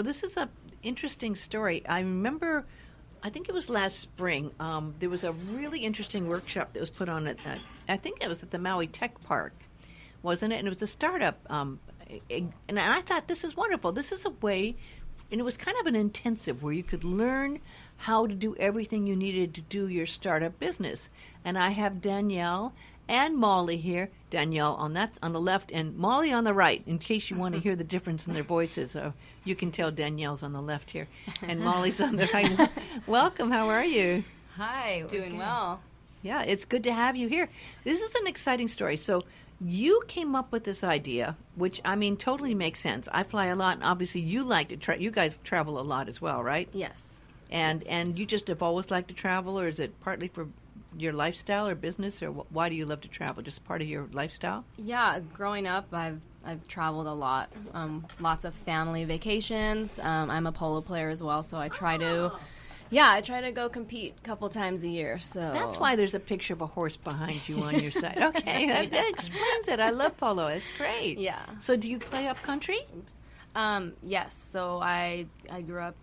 this is a interesting story. I remember, I think it was last spring, there was a really interesting workshop that was put on I think it was at the Maui Tech Park, wasn't it? And it was a startup. And I thought, this is wonderful. This is a way, and it was kind of an intensive where you could learn how to do everything you needed to do your startup business. And I have Danielle and Molly here. Danielle on the left and Molly on the right, in case you want to hear the difference in their voices. You can tell Danielle's on the left here and Molly's on the right. Welcome. How are you? Hi. Doing well. Yeah, it's good to have you here. This is an exciting story. So you came up with this idea, which, totally makes sense. I fly a lot, and obviously you like to you guys travel a lot as well, right? Yes. And you just have always liked to travel, or is it partly for your lifestyle or business, or why do you love to travel? Just part of your lifestyle? Yeah, growing up, I've traveled a lot. Lots of family vacations. I'm a polo player as well, so I try to go compete a couple times a year. So that's why there's a picture of a horse behind you on your side. Okay, that explains it. I love polo. It's great. Yeah. So do you play up country? Oops. Yes. So I grew up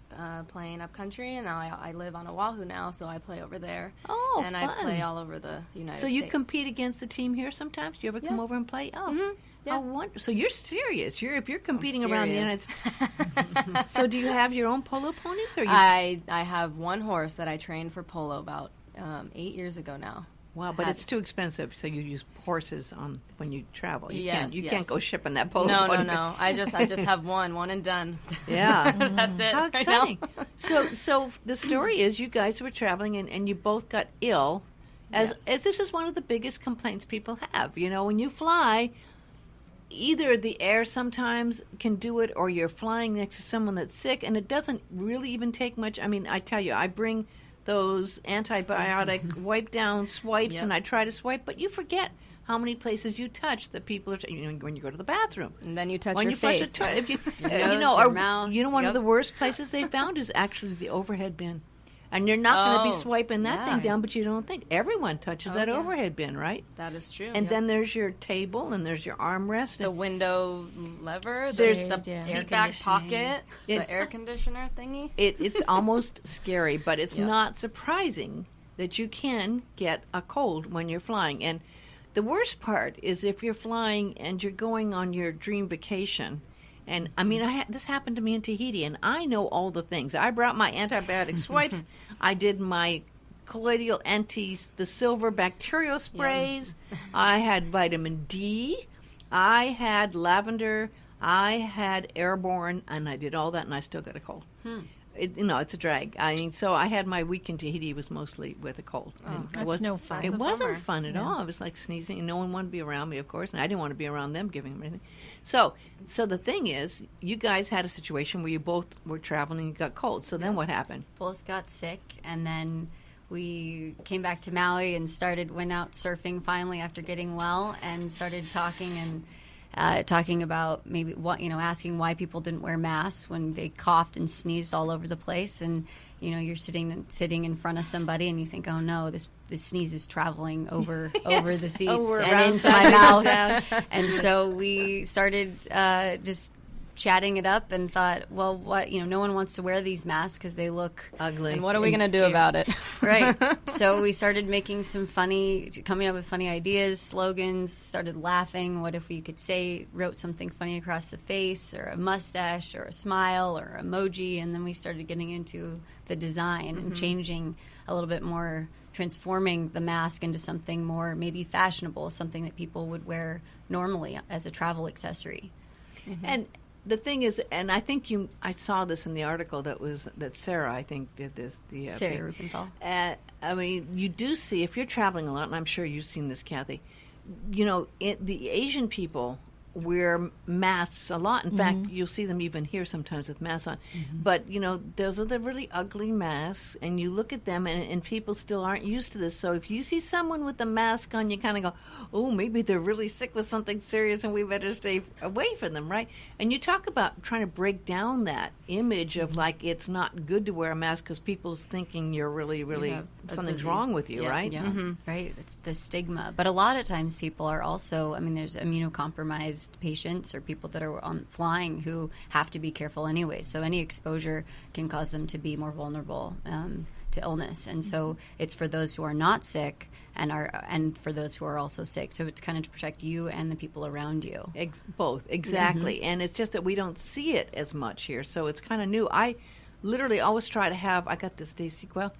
playing up country, and now I live on Oahu now, so I play over there. Oh, and fun. I play all over the United States. So you compete against the team here sometimes? Do you ever come over and play? Oh. Mm-hmm. Yeah. So you're serious. If you're competing around the United States. So do you have your own polo ponies? Or I have one horse that I trained for polo about 8 years ago now. Wow, but it's too expensive, so you use horses when you travel. You can't go shipping that polo pony. No. I just have one and done. Yeah. That's it. How exciting. Right So the story is you guys were traveling and you both got ill, as this is one of the biggest complaints people have. When you fly, either the air sometimes can do it or you're flying next to someone that's sick, and it doesn't really even take much. I tell you, I bring those antibiotic wipe down swipes, and I try to swipe, but you forget how many places you touch that people are when you go to the bathroom. And then you touch when your you face. Your mouth. One of the worst places they found is actually the overhead bin. And you're not going to be swiping that thing down, but you don't think. Everyone touches that overhead bin, right? That is true. And then there's your table, and there's your armrest. The window lever, there's the seat back pocket, the air conditioner thingy. It's almost scary, but it's not surprising that you can get a cold when you're flying. And the worst part is if you're flying and you're going on your dream vacation. And this happened to me in Tahiti, and I know all the things. I brought my antibiotic swipes. I did my colloidal the silver bacterial sprays. I had vitamin D. I had lavender. I had airborne, and I did all that, and I still got a cold. It's a drag. So I had my week in Tahiti was mostly with a cold. That's no fun. It wasn't fun at all. It was like sneezing, and no one wanted to be around me, of course, and I didn't want to be around them giving them anything. So the thing is, you guys had a situation where you both were traveling and you got cold. So then what happened? Both got sick, and then we came back to Maui and went out surfing finally after getting well, and started talking about maybe asking why people didn't wear masks when they coughed and sneezed all over the place, and you're sitting in front of somebody and you think, oh no, this sneeze is traveling over the seats and into my mouth. And so we started just chatting it up and thought, well, what, no one wants to wear these masks because they look ugly. And what are we going to do about it? Right. So we started coming up with funny ideas, slogans, started laughing. What if we could wrote something funny across the face, or a mustache, or a smile, or emoji, and then we started getting into the design and changing a little bit more, transforming the mask into something more maybe fashionable, something that people would wear normally as a travel accessory. And the thing is, and I think I saw this in the article that Sarah, I think, did this. Sarah Rubenthal. You do see, if you're traveling a lot, and I'm sure you've seen this, Kathy, the Asian people wear masks a lot. In fact, you'll see them even here sometimes with masks on. But, those are the really ugly masks, and you look at them, and people still aren't used to this. So if you see someone with a mask on, you kind of go, oh, maybe they're really sick with something serious, and we better stay away from them, right? And you talk about trying to break down that image of, like, it's not good to wear a mask because people's thinking you're really, really, something's wrong with you, right? Yeah, right. It's the stigma. But a lot of times people are also, there's immunocompromised hospitalized patients or people that are on flying who have to be careful anyway. So any exposure can cause them to be more vulnerable to illness. And so it's for those who are not sick and for those who are also sick. So it's kind of to protect you and the people around you. Both, exactly. And it's just that we don't see it as much here. So it's kind of new. I literally always try to have, I got this Daisy Quell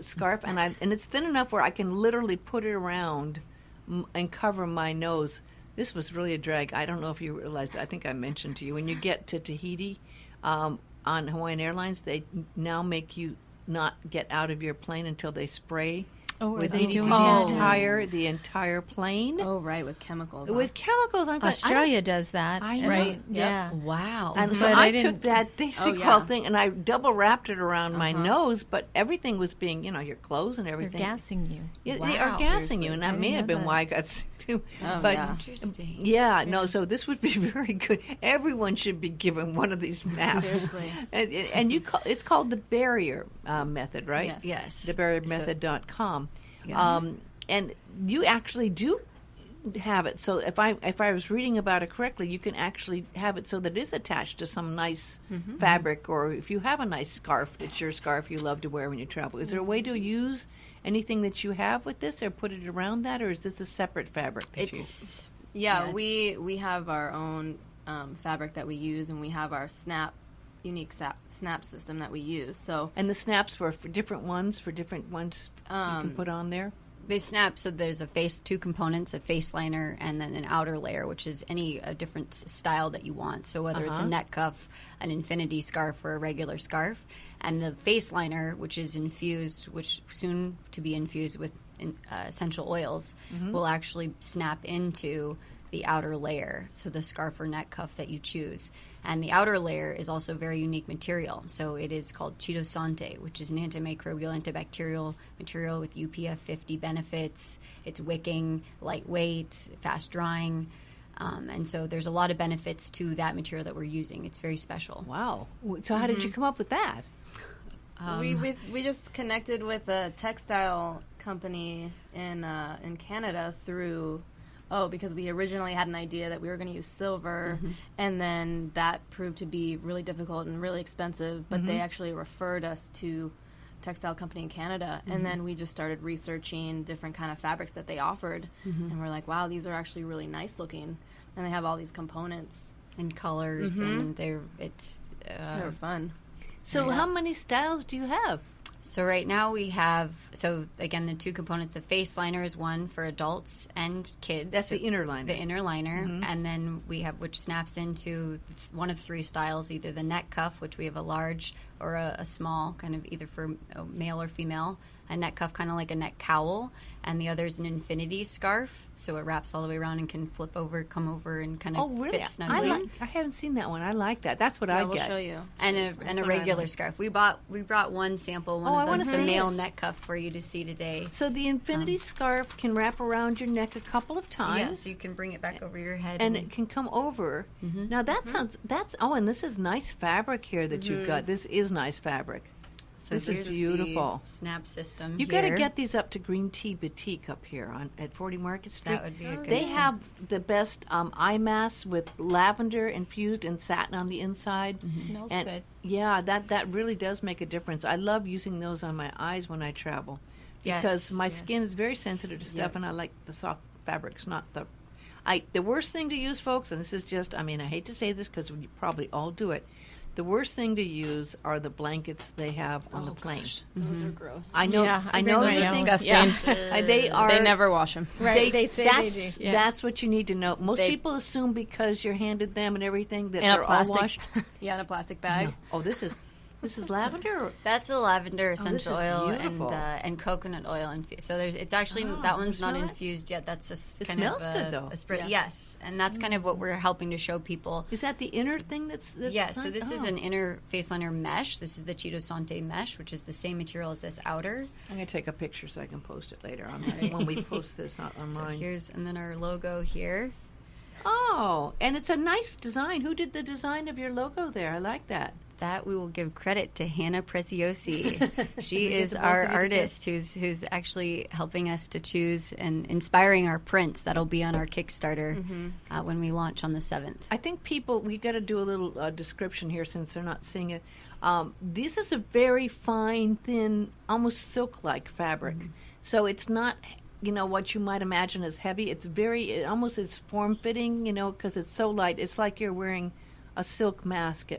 scarf, and it's thin enough where I can literally put it around and cover my nose. This was really a drag. I don't know if you realized, I think I mentioned to you, when you get to Tahiti on Hawaiian Airlines, they now make you not get out of your plane until they spray. Oh, Where are they they do doing the entire plane Oh, right, with chemicals. with chemicals. I'm going, Australia does that, I know. right? Yep. Yeah. Wow. And so But I I took didn't- that Daisy Oh, Quell yeah. thing and I double wrapped it around my nose, but everything was being, your clothes and They're everything. gassing you. Yeah, they are Wow. gassing you, and that I may didn't have know been that. why I got sick too. Oh, but yeah. Interesting. yeah, no. So this would be very good. Everyone should be given one of these masks. Seriously. And it's called the barrier method, right? Yes. Yes. Thebarriermethod.com. Yes. And you actually do have it. So if I was reading about it correctly, you can actually have it so that it is attached to some nice fabric, or if you have a nice scarf, it's your scarf you love to wear when you travel. Is there a way to use anything that you have with this, or put it around that, or is this a separate fabric? That It's Yeah, we have our own fabric that we use, and we have our unique snap system that we use. So and the snaps for different ones, you can put on there. They snap, so there's two components, a face liner and then an outer layer, which is a different style that you want. So whether it's a neck cuff, an infinity scarf, or a regular scarf. And the face liner, which is infused, which soon to be infused with essential oils, will actually snap into the outer layer, so the scarf or neck cuff that you choose. And the outer layer is also a very unique material. So it is called chitosante, which is an antimicrobial, antibacterial material with UPF 50 benefits. It's wicking, lightweight, fast drying. And so there's a lot of benefits to that material that we're using. It's very special. Wow. So how did you come up with that? we just connected with a textile company in Canada through. Because we originally had an idea that we were going to use silver, and then that proved to be really difficult and really expensive, but they actually referred us to a textile company in Canada, and then we just started researching different kind of fabrics that they offered, and we're like, wow, these are actually really nice looking, and they have all these components. And colors, and they're fun. So how many styles do you have? So right now we have, again, the two components. The face liner is one for adults and kids. That's the inner liner. The inner liner. And then we have, which snaps into one of three styles, either the neck cuff, which we have a large or a small, kind of either for male or female. A neck cuff, kind of like a neck cowl. And the other is an infinity scarf. So it wraps all the way around and can flip over, come over, and kind of fit snugly. I haven't seen that one. I like that. That's what Yeah, I we'll get. show you. And a what I regular like. scarf. We brought one sample, I wanna the see male this. neck cuff for you to see today. So the infinity scarf can wrap around your neck a couple of times. Yeah, so you can bring it back over your head. and it can come over. Now that and this is nice fabric here that you've got. This is nice fabric. so this is here's beautiful. the snap system. You got to here. get these up to Green Tea Boutique up here at 40 Market Street. That would be a good. They have the best eye masks with lavender infused and satin on the inside. Smells And good. yeah, that really does make a difference. I love using those on my eyes when I travel because Yes, my yeah. skin is very sensitive to stuff, Yep. and I like the soft fabrics, not the. The worst thing to use, folks, and this is just, I hate to say this because you probably all do it. The worst thing to use are the blankets they have on the plane. Those are gross. I know. Yeah, I know. everybody You knows. think Disgusting. they are. They never wash them. Right, they say that's, they do. Yeah. That's what you need to know. Most They- people assume because you're handed them and everything that In they're a all plastic. washed. Yeah, in a plastic bag. No. Oh, this is lavender. Or, That's a lavender essential is oil beautiful. and coconut oil infused. So it's actually Oh, that you one's not smell it? infused yet. That's just It kind smells of good, though. a spray. Yeah. Yes, and that's kind of what we're helping to show people. is that the inner thing that's Yes, so this is oh. an inner face liner mesh. This is the chitosante mesh, which is the same material as this outer. I'm gonna take a picture so I can post it later on when we post this So online. and then our logo here. Oh, and it's a nice design. Who did the design of your logo there? I like that. That we will give credit to Hannah Preziosi. She is our artist who's actually helping us to choose and inspiring our prints that'll be on our Kickstarter when we launch on the 7th. I think we got to do a little description here since they're not seeing it. This is a very fine, thin, almost silk-like fabric. So it's not, what you might imagine as heavy. It almost is form-fitting, because it's so light. It's like you're wearing a silk mask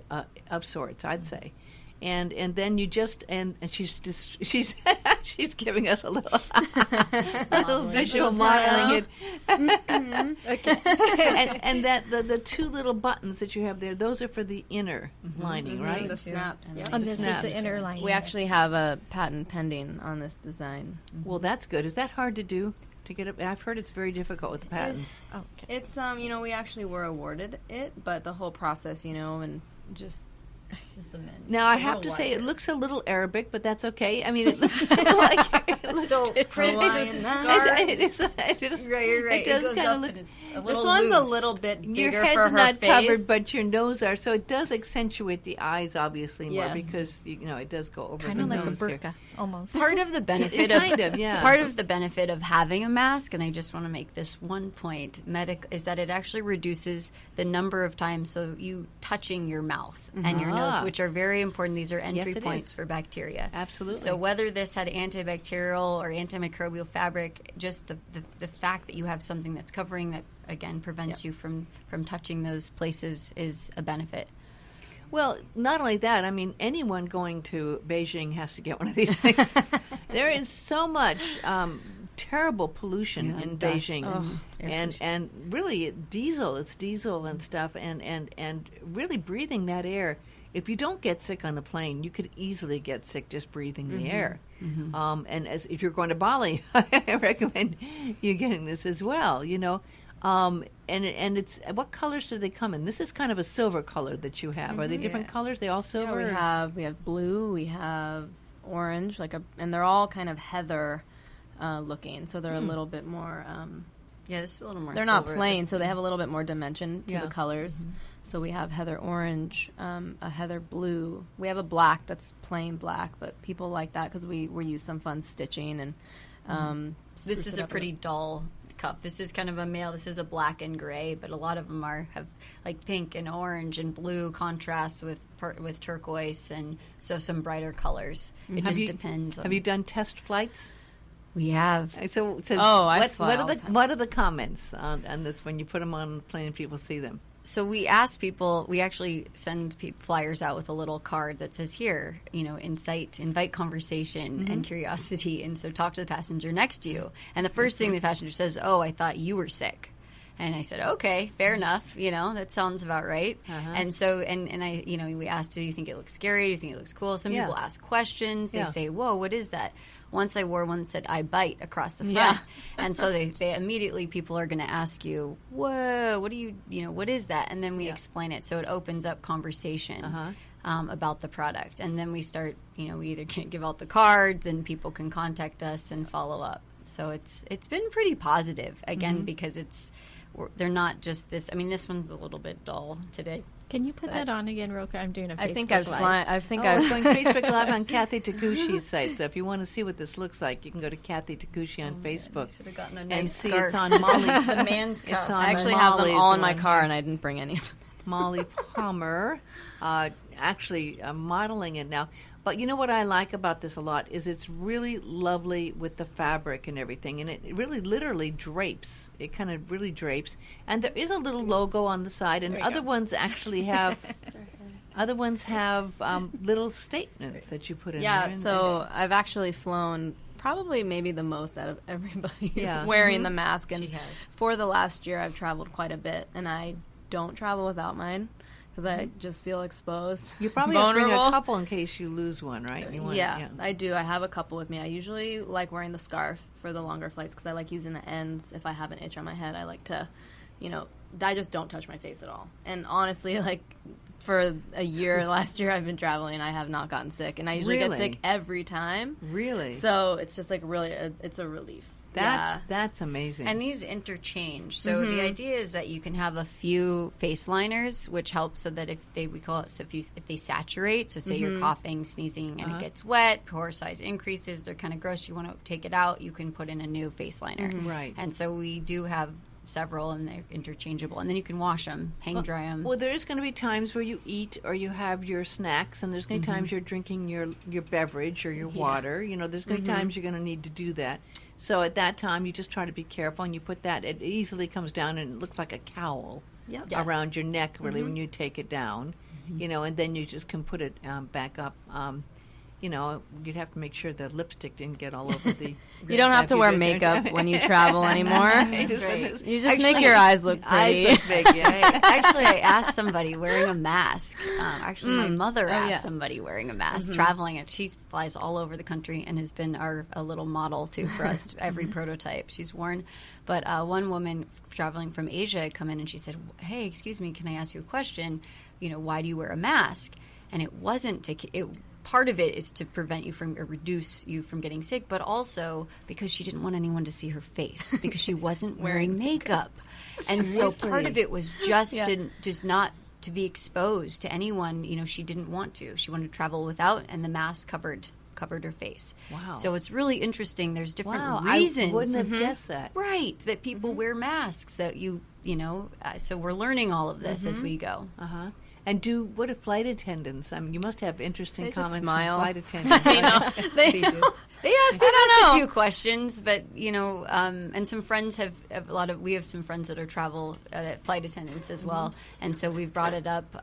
of sorts, I'd say. And then you just and she's she's giving us a little visual modeling it. Okay. and that the two little buttons that you have there, those are for the inner lining, right? The snaps. Yeah. And this is the inner lining. We actually have a patent pending on this design. Well, that's good. Is that hard to do? To get it? I've heard it's very difficult with the patents. Okay. It's we actually were awarded it, but the whole process, and just Is the men's. Now, I have to say, it looks a little Arabic, but that's okay. I mean, it looks like it looks So different. Right, you're right. It does goes kind up of look. and it's a this little one's a loose. little bit Your bigger head's for her not face. covered, but your nose are. So it does accentuate the eyes, obviously, more Yes. because it does go over Kind the of like a nose here. burqa, almost. Part of the benefit Kind of, yeah. Part of the benefit of having a mask, and I just want to make this one point, is that it actually reduces the number of times so you touching your mouth and your nose, Ah. which are very important. These are entry it points is. for bacteria. Absolutely. So whether this had antibacterial or antimicrobial fabric, just the fact that you have something that's covering that again prevents you from touching those places is a benefit. Well, not only that, I mean, anyone going to Beijing has to get one of these things. There is so much terrible pollution in dust. Beijing, and really it's diesel and stuff, and really breathing that air. If you don't get sick on the plane, you could easily get sick just breathing the air. And if you're going to Bali, I recommend you getting this as well. And it's what colors do they come in? This is kind of a silver color that you have. Are they different colors? They all silver? Yeah, we have blue, we have orange, and they're all kind of heather looking, so they're a little bit more. Yeah, this is a little more. They're not silver. plain, so they have a little bit more dimension to Yeah. the colors. So we have heather orange, a heather blue. We have a black that's plain black, but people like that because we use some fun stitching and. So this is a pretty dull cuff. This is kind of a male. This is a black and gray, but a lot of them have like pink and orange and blue contrasts with turquoise, and so some brighter colors. It just depends. Have you done test flights? We have. So I fly all the time. what are the comments on this when you put them on the plane and people see them? So we ask people. We actually send flyers out with a little card that says, "Here, invite conversation and curiosity." And so talk to the passenger next to you. And the first thing the passenger says, "Oh, I thought you were sick." And I said, "Okay, fair enough. That sounds about right." And so, and I, we asked, "Do you think it looks scary? Do you think it looks cool?" Some people ask questions. They say, "Whoa, what is that?" Once I wore one that said "I bite" across the front, and so they immediately people are going to ask you, "Whoa, what do you what is that?" And then we explain it, so it opens up conversation about the product, and then we start. We either can give out the cards, and people can contact us and follow up. So it's been pretty positive again because they're not just this. I mean, this one's a little bit dull today. Can you put that on again, real quick? I'm doing a Facebook I think I've Live. I'm going Facebook Live on Kathy Takushi's site. So if you want to see what this looks like, you can go to Kathy Takushi on Facebook Should have gotten a and nice see scarf. it's on Molly. the man's It's cuff. on I actually have them Molly's all in my one car, here. and I didn't bring any of them. Molly Palmer, actually modeling it now. But you know what I like about this a lot is it's really lovely with the fabric and everything, and it really literally drapes. It kind of really drapes, and there is a little logo on the side, and other ones actually have. Other ones have little statements that you put in there. Yeah, and- so I've actually flown probably maybe the most out of everybody Yeah. wearing the mask. And She has. for the last year, I've traveled quite a bit, and I don't travel without mine because I just feel exposed. you probably have to bring a vulnerable. couple in case you lose one, right? You want- Yeah, I do. I have a couple with me. I usually like wearing the scarf for the longer flights because I like using the ends. If I have an itch on my head, I like to, I just don't touch my face at all. And honestly, for a year, last year I've been traveling, I have not gotten sick. And I usually Really? get sick every time. Really? So it's just really, it's a relief. That's amazing. And these interchange. So the idea is that you can have a few face liners, which helps so that if they saturate, so say you're coughing, sneezing, and it gets wet, pore size increases, they're kind of gross, you want to take it out, you can put in a new face liner. Right. And so we do have several, and they're interchangeable, and then you can wash them, hang dry them. Well, there's going to be times where you eat or you have your snacks, and there's going to be times you're drinking your beverage or your water. You know, there's going to be times you're going to need to do that. So at that time, you just try to be careful, and you put that. It easily comes down, and it looks like a cowl around your neck, really, when you take it down. You know, and then you just can put it back up. You know, you'd have to make sure the lipstick didn't get all over the... You don't have to wear makeup when you travel anymore. That's right. You just make your eyes look pretty. Eyes look big, yeah. Actually, I asked somebody wearing a mask. My mother asked somebody wearing a mask, traveling, and she flies all over the country and has been a little model, too, for us, every prototype she's worn. But one woman traveling from Asia had come in, and she said, hey, excuse me, can I ask you a question? You know, why do you wear a mask? And it wasn't to... Part of it is to prevent you from or reduce you from getting sick, but also because she didn't want anyone to see her face because she wasn't wearing makeup. And so part of it was just not to be exposed to anyone. You know, she didn't want to. She wanted to travel without, and the mask covered her face. Wow. So it's really interesting. There's different reasons. I wouldn't have guessed that. Right, that people wear masks. That you know, so we're learning all of this as we go. Uh-huh. And what do flight attendants? I mean, you must have interesting They just comments smile. from flight attendants. They do. They asked a few questions, but you know, and some friends have we have some friends that are flight attendants as well, and so we've brought it up.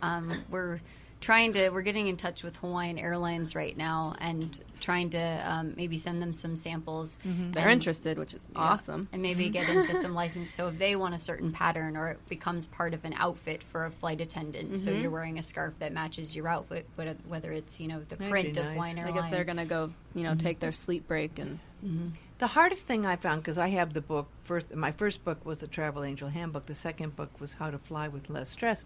We're getting in touch with Hawaiian Airlines right now and trying to maybe send them some samples. They're interested, which is awesome. And maybe get into some license. So if they want a certain pattern or it becomes part of an outfit for a flight attendant, so you're wearing a scarf that matches your outfit, whether it's, you know, the print of Hawaiian Airlines. Like if they're going to go, you know, take their sleep break and... The hardest thing I found, because I have the book, my first book was the Travel Angel Handbook. The second book was How to Fly with Less Stress.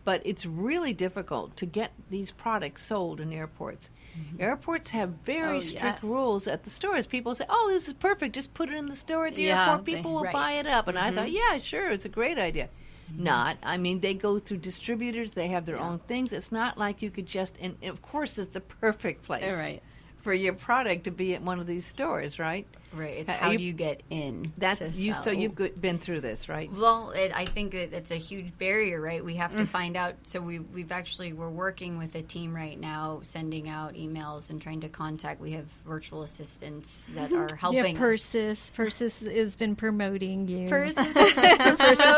But it's really difficult to get these products sold in airports. Airports have very strict rules at the stores. People say, oh, this is perfect. Just put it in the store at the airport. People will buy it up. And I thought, yeah, sure, it's a great idea. Not. I mean, they go through distributors. They have their own things. It's not like you could just, and of course, it's the perfect place for your product to be at one of these stores, right? Right. It's how do you get in? That's you. So you've been through this, right? Well, I think that it's a huge barrier, right? We have to find out. So we're working with a team right now, sending out emails and trying to contact. We have virtual assistants that are helping. Yeah, Persis. Persis has been promoting you. Persis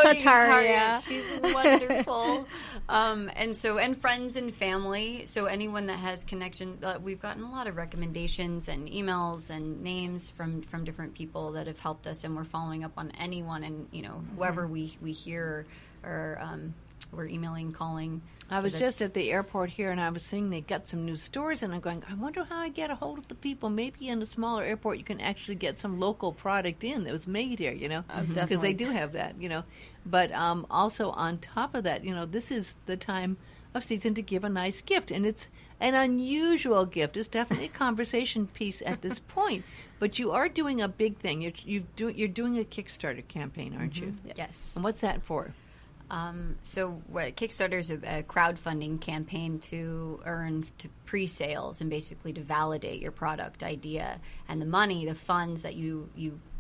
Hataria. She's wonderful. And friends and family. So anyone that has connection, we've gotten a lot of recommendations and emails and names from different people that have helped us, and we're following up on anyone and, you know, whoever we hear or we're emailing, calling. I was just at the airport here, and I was seeing they got some new stores, and I'm going, I wonder how I get a hold of the people. Maybe in a smaller airport you can actually get some local product in that was made here, you know, because they do have that, you know. But also on top of that, you know, this is the time of season to give a nice gift, and it's an unusual gift. It's definitely a conversation piece at this point. But you are doing a big thing. You're doing a Kickstarter campaign, aren't you? Yes. And what's that for? So Kickstarter is a crowdfunding campaign to earn to pre-sales and basically to validate your product idea. And the funds that you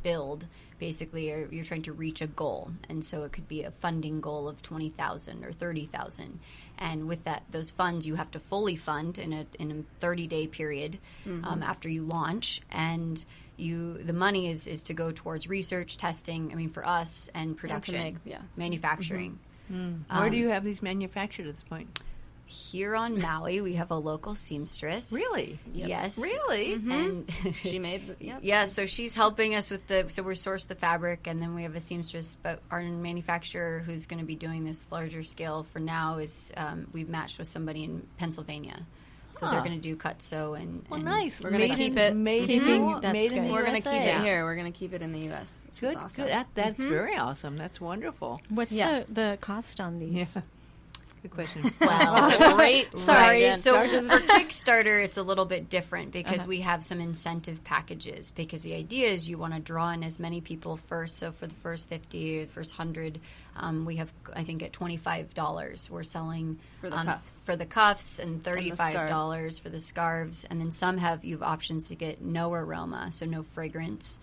build, basically you're trying to reach a goal. And so it could be a funding goal of $20,000 or $30,000. And with those funds, you have to fully fund in a 30-day period after you launch. And the money is to go towards research, testing. I mean, for us, and production, manufacturing. Where do you have these manufactured at this point? Here on Maui, we have a local seamstress. Really? Yep. Yes. Really? And she made. Yep. Yeah. So she's helping us with so we source the fabric, and then we have a seamstress. But our manufacturer, who's going to be doing this larger scale for now, is we've matched with somebody in Pennsylvania. So they're going to do cut sew and nice. We're going to keep it. Made in We're going to keep it here. We're going to keep it in the U.S. Good. Awesome. Good. That's very awesome. That's wonderful. What's the cost on these? Yeah. a question. Well, That's a great Sorry. question. So for Kickstarter, it's a little bit different because we have some incentive packages. Because the idea is you want to draw in as many people first. So for the first 50, the first 100, we have, I think, at $25, we're selling For the cuffs. for the cuffs, and $35 scarf. for the scarves, and then you have options to get no aroma, so no fragrance.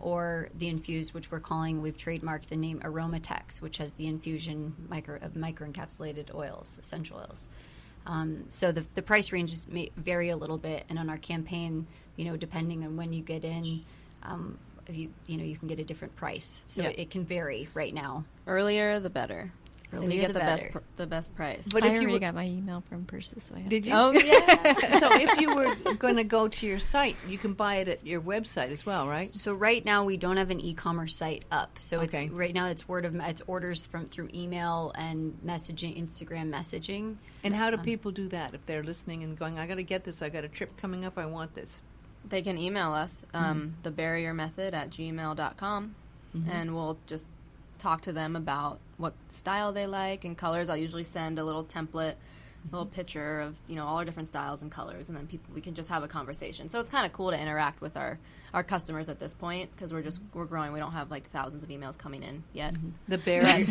Or the infused, which we've trademarked the name Aromatex, which has the infusion of microencapsulated oils, essential oils. So the price ranges may vary a little bit, and on our campaign, depending on when you get in, you can get a different price. So it can vary right now. Earlier, the better. And you Earlier, get the better. the best price. But I if you already were- got my email from Persis. So I have Did to- you? Oh, yeah. So if you were going to go to your site, you can buy it at your website as well, right? So right now we don't have an e-commerce site up. So Okay. it's it's orders through email and messaging, Instagram messaging. And how do people do that if they're listening and going, I got to get this, I got a trip coming up, I want this? They can email us, thebarriermethod@gmail.com, and we'll just talk to them about what style they like and colors. I'll usually send a little template, a little picture of all our different styles and colors, and then we can just have a conversation. So it's kind of cool to interact with our customers at this point because we're growing. We don't have like thousands of emails coming in yet. The barrier.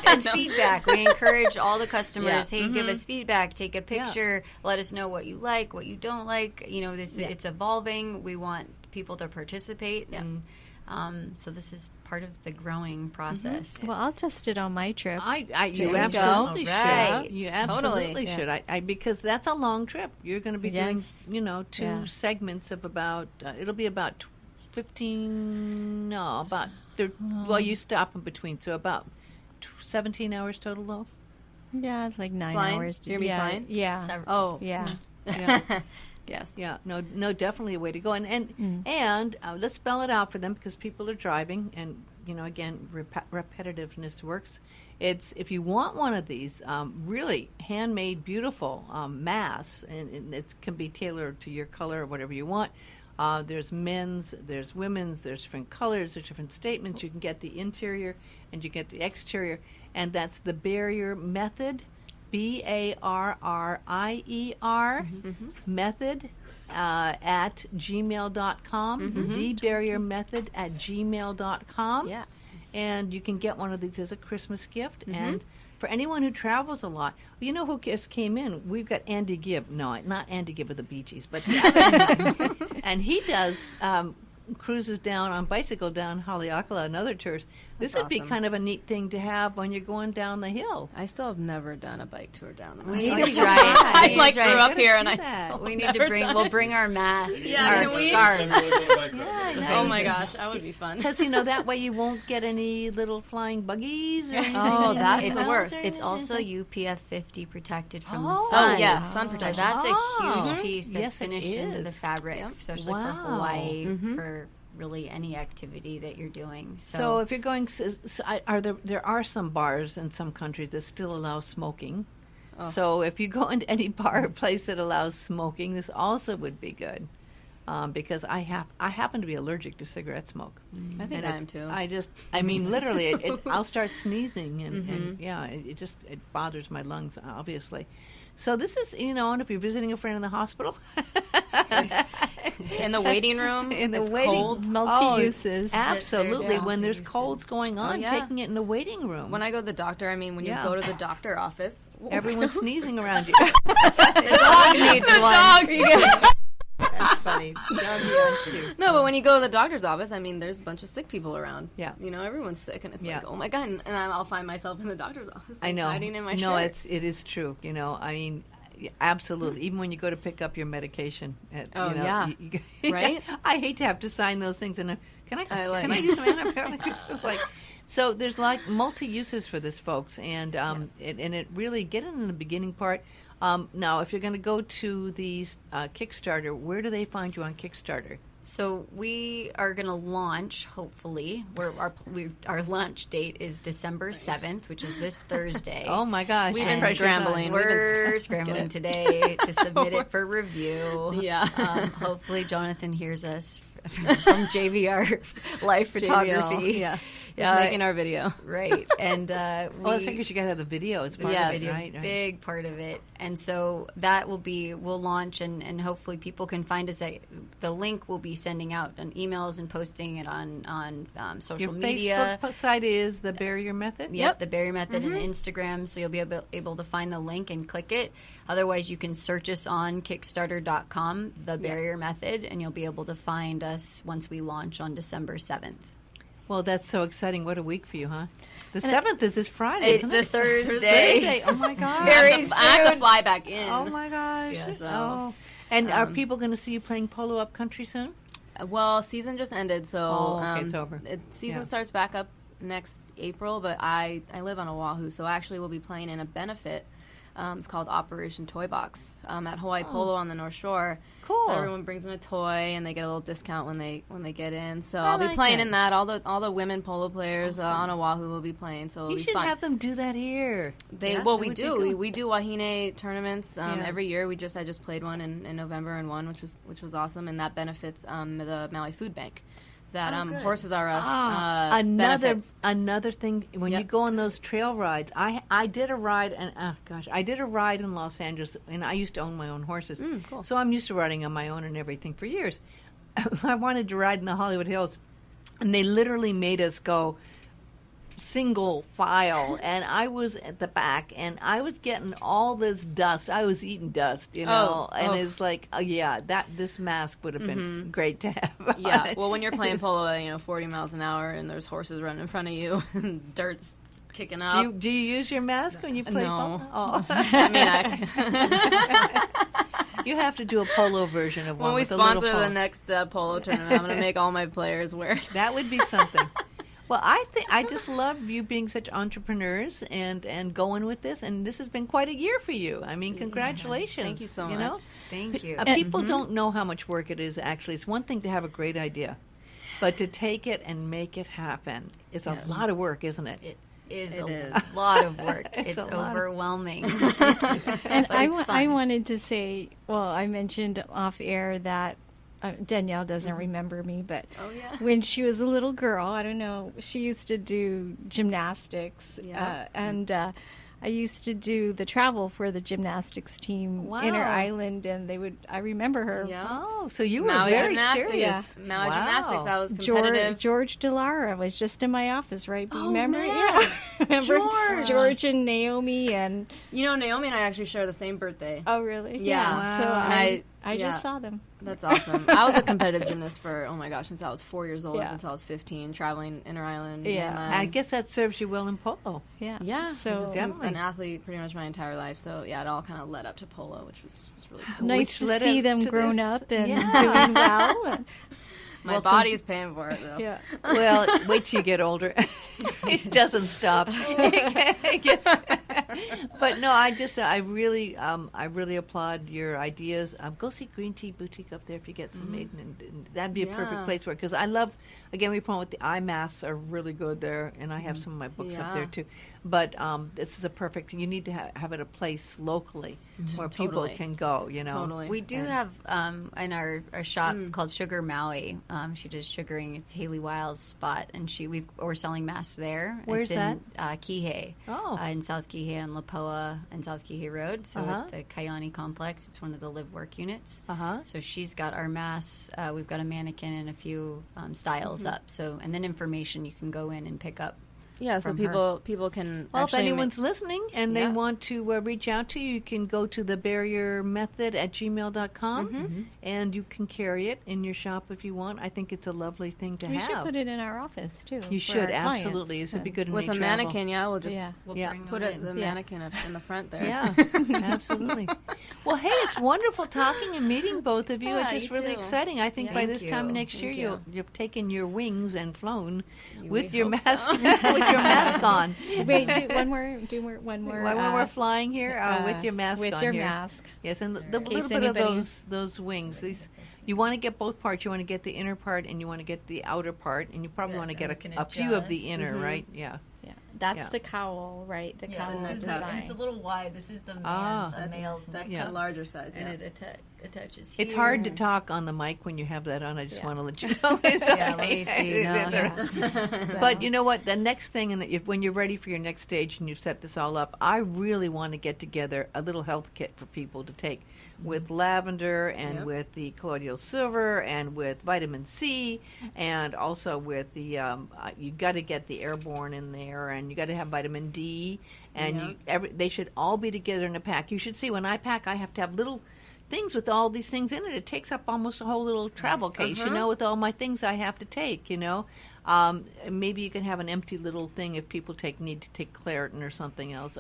And feedback. We encourage all the customers, Yeah. hey, give us feedback, take a picture, let us know what you like, what you don't like. It's evolving. We want people to participate, and so this is part of the growing process. Well, I'll test it on my trip. You you absolutely go. should. Right. You absolutely Totally. should. because that's a long trip. You're going to be Yes. doing, two Yeah. segments of about. It'll be about 15. No, about. Well, you stop in between, so about 17 hours total, though. Yeah, it's like 9 Flying? hours. You're gonna be yeah, flying? Yeah. Several. Oh, Yeah. yes. Yeah, no, definitely a way to go. And let's spell it out for them because people are driving, and again, repetitiveness works. It's if you want one of these really handmade, beautiful masks, and it can be tailored to your color or whatever you want. There's men's, there's women's, there's different colors, there's different statements. You can get the interior and you get the exterior, and that's the Barrier Method. BARRIER method at gmail.com. The Barrier Method at gmail.com. Yeah. And you can get one of these as a Christmas gift. And for anyone who travels a lot, you know who just came in? We've got Andy Gibb. No, not Andy Gibb of the Bee Gees, but the other. And he does cruises down on bicycle down Haleakala and other tours. This That's would be awesome. kind of a neat thing to have when you're going down the hill. I still have never done a bike tour down the We mountain. need to try it. I We like need to grew try it. up here and I do that. still We have need to never bring. done We'll it. bring our masks, Yeah, our can we? scarves. Oh my gosh, that would be fun. Because, that way you won't get any little flying buggies or anything. Oh, that's It's the worst. It's also UPF 50 protected from the Oh. sun. Oh, yeah, sun So protection. that's a Oh. huge piece that's Yes, it finished into the is. fabric, especially for Wow. Hawaii, for really any activity that you're doing. So if you're going, there are some bars in some countries that still allow smoking. Oh. So if you go into any bar or place that allows smoking, this also would be good. Because I happen to be allergic to cigarette smoke. I think And I am too. I mean, literally, I'll start sneezing, and it bothers my lungs, obviously. So this is, and if you're visiting a friend in the hospital, In the waiting room, in the it's waiting, cold. Multi-uses. absolutely. There's When there's multi-uses. colds going on, yeah. taking it in the waiting room. When I go to the doctor, when Yeah. you go to the doctor office, Everyone's sneezing around you. the dog needs one. That's funny. No, but when you go to the doctor's office, there's a bunch of sick people around. Yeah. Everyone's sick, and it's Yeah. like, oh my god, and I'll find myself in the doctor's office. I like, know. hiding in my no, shirt. it is true. Absolutely. Even when you go to pick up your medication. Oh, yeah. Right? I hate to have to sign those things. And can I use some antibiotics? It's like, so there's like multi-uses for this, folks. And it really, get it in the beginning part. Now, if you're going to go to the Kickstarter, where do they find you on Kickstarter? So we are going to launch, hopefully. Our launch date is December 7th, which is this Thursday. Oh, my gosh. We've been Pressure's scrambling. on. We're scrambling today to submit it for review. Yeah. Hopefully Jonathan hears us from JVR Life Photography. JVL, yeah. Just making our video. Right. And That's because you got to have the video as part of it, It's right? a big part of it. And so that we'll launch, and hopefully people can find us. The link will be sending out on emails and posting it on social media. Your Facebook site is The Barrier Method? Yep, The Barrier Method, and Instagram, so you'll be able to find the link and click it. Otherwise, you can search us on Kickstarter.com, The Barrier Method, and you'll be able to find us once we launch on December 7th. Well, that's so exciting. What a week for you, huh? The 7th is this Friday, It's isn't this it? Thursday. Oh, my God. Very I have to fly back in. Oh, my gosh. Yeah, so- Oh. And are people going to see you playing polo up country soon? Well, season just ended, so it's over. Season Yeah. starts back up next April, but I live on Oahu, so actually we'll be playing in a benefit. It's called Operation Toy Box at Hawaii Polo on the North Shore. Cool. So everyone brings in a toy, and they get a little discount when they get in. So I I'll be like playing that. in that. All the women polo players on Oahu will be playing. So it'll You be should fun. have them do that here. Yeah, Well, that we would be do. good. We do wahine tournaments Yeah. every year. I just played one in November and won, which was awesome, and that benefits the Maui Food Bank. That good. Horses R Us benefits. Another thing when you go on those trail rides. I did a ride and I did a ride in Los Angeles, and I used to own my own horses, cool. so I'm used to riding on my own and everything for years. I wanted to ride in the Hollywood Hills, and they literally made us go single file, and I was at the back, and I was getting all this dust. I was eating dust, and it's like, this mask would have been great to have. Yeah. on. Well, when you're playing polo at 40 miles an hour and there's horses running in front of you and dirt's kicking up. Do you use your mask when you play No. polo? Oh. I mean, You have to do a polo version of one. when we with a little sponsor polo. the next polo tournament, I'm going to make all my players wear it. That would be something. Well, I just love you being such entrepreneurs and going with this, and this has been quite a year for you. I mean, congratulations. Thank you so You much. know, Thank you. people don't know how much work it is. Actually, it's one thing to have a great idea, but to take it and make it happen, it's a lot of work, isn't it? It is It a is. lot of work. It's a lot. overwhelming. And But it's I fun. wanted to say, well, I mentioned off air that Danielle doesn't remember me, but Oh, yeah. when she was a little girl, I don't know, she used to do gymnastics, Yeah. and I used to do the travel for the gymnastics team Wow. Inner Island, and I remember her. Yeah. Oh, so you were Maui very Gymnastics. serious. Yeah. Maui Wow. Gymnastics. I was competitive. George DeLara was just in my office, right? Do you Oh, remember? man. Yeah, remember George. and Naomi and Naomi and I actually share the same birthday. oh really? Yeah. So Wow. I Yeah. just saw them. That's awesome. I was a competitive gymnast for, oh my gosh, since I was 4 years old Yeah. until I was 15, traveling Inner Island. Yeah. mainland. I guess that serves you well in polo. Yeah. Yeah, So I've just Definitely. been an athlete pretty much my entire life. So yeah, it all kind of led up to polo, which was really cool. nice Which to led see up them to grown this. up and Yeah. doing well. My body's paying for it though. Yeah. Well, wait till you get older. It doesn't stop. It gets- but no, I really applaud your ideas. Go see Green Tea Boutique up there if you get some made, and that'd be a perfect Yeah. place for it. Because I love, again, we promote the eye masks are really good there, and I have some of my books up there Yeah. too. But this is a perfect. You need to have it a place locally where people Totally. can go. You know, Totally. We do have in our shop called Sugar Maui. She does sugaring. It's Haley Wiles' spot, and we're selling masks there. Where's it's in Kihei. Oh. In South Kihei on Lapoa and South Kihei Road. So at the Kayani complex, it's one of the live work units. So she's got our masks. We've got a mannequin and a few styles up. So and then information you can go in and pick up. Yeah, so from her. people can. Well, if actually anyone's listening and they Yeah. want to reach out to you, you can go to thebarriermethod@gmail.com and you can carry it in your shop if you want. I think it's a lovely thing to We have. should put it in our office too. You for should, our clients. absolutely. This would be good in with a travel. mannequin, we'll just Yeah. We'll Yeah. bring put them it in. the mannequin up in the front there. Yeah, absolutely. Well, hey, it's wonderful talking and meeting both of you. Yeah, it's just you really too. exciting. I think Yeah. by Thank this time you. next year, Thank you. you've taken your wings and flown We with your hope mask so. with your mask on. Wait, one more. When we're flying here with your mask with on your here. mask. Yes, and the In little case bit of anybody- those wings. You want to get both parts. You want to get the inner part and you want to get the outer part, and you probably Yes, want to and get we can a few of the adjust. inner, right? Yeah. Yeah, that's Yeah. the cowl, right? The cowl this is design. it's a little wide. This is the male's That's neck, the larger size. and Yeah. it attaches here. It's hard to talk on the mic when you have that on. I just Yeah. want to let you know. Yeah, let me see. No, That's all right. But you know what? The next thing, and when you're ready for your next stage and you've set this all up, I really want to get together a little health kit for people to take with lavender and Yep. with the colloidal silver and with vitamin C and also with the you got to get the airborne in there, and you got to have vitamin D, and they should all be together in a pack. You should see when I pack, I have to have little things with all these things in it. It takes up almost a whole little travel case, with all my things I have to take, Maybe you can have an empty little thing if people need to take Claritin or something else.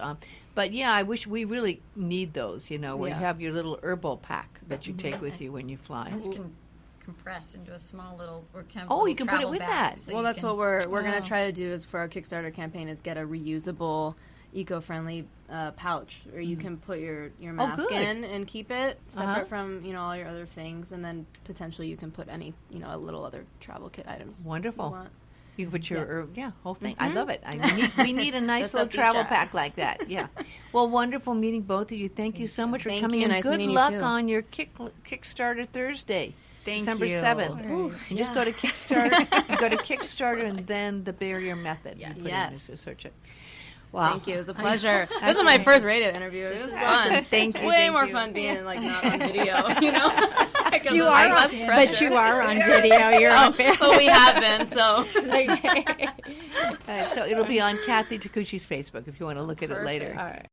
But yeah, I wish we really need those, where you have your little herbal pack that you take with you when you fly. This can compress into a small little or kind of Oh, little you can put it travel with bag, that. so Well, you that's can- what we're going to try to do is for our Kickstarter campaign is get a reusable, eco-friendly pouch where you can put your mask good. in and keep it separate Uh-huh. from all your other things, and then potentially you can put any a little other travel kit items. Wonderful. you want. You can put your whole thing. I love it. We need a nice That's little up to travel each pack like that. Yeah. Well, wonderful meeting both of you. Thank you so much for Thank coming you. in. Nice Good meeting you luck too. on your Kickstarter Thursday, Thank December you. 7th. Ooh, And just go to Kickstarter. You go to Kickstarter and then the barrier method. Yes. You put Yes. in this to search it. Wow. Thank you. It was a pleasure. This is my first radio interview. It was is fun. awesome. Thank It's you, way thank more you. fun being not on video. You are, less but pressure. you are on video. You're on video. But we have been so. All right, so it'll be on Kathy Takuchi's Facebook if you want to look at it later. All right.